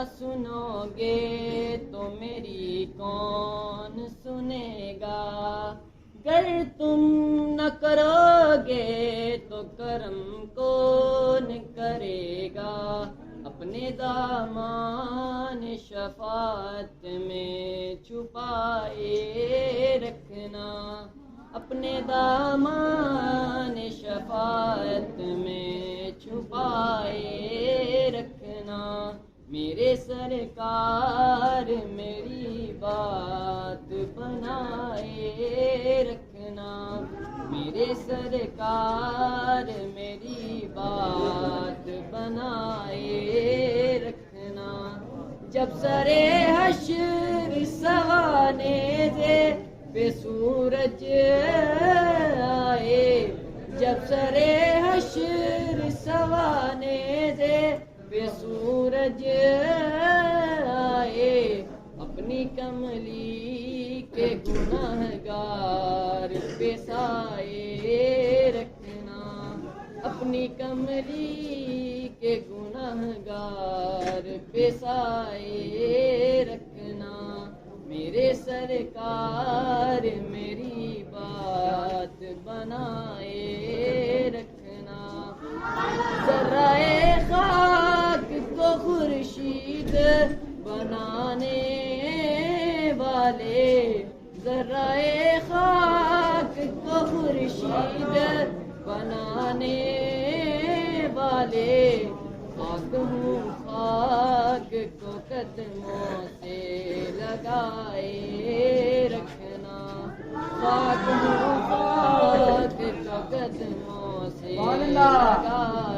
نہ سنو گے تو میری کون سنے گا، گر تم نہ کرو گے تو کرم کون کرے گا، اپنے دامان شفاعت میں چھپائے رکھنا، اپنے دامان شفاعت میں چھپائے رکھنا، میرے سرکار میری بات بنائے رکھنا، میرے سرکار میری بات بنائے رکھنا، جب سرے حشر سوانے دے پہ سورج آئے، جب سرے حشر سوانے دے پہ سورج آئے، اپنی کملی کے گنہگار پہ سائے رکھنا، اپنی کملی کے گنہگار پہ سائے رکھنا، میرے سرکار میری بات بنائے رکھنا، ذرائے خاک کو خورشید بنانے والے، ذرائے خاک کو خورشید بنانے والے، خاک ہوں خاک کو قدموں سے لگائے رکھنا، خاک ہوں خاک کو قدموں سے لگائے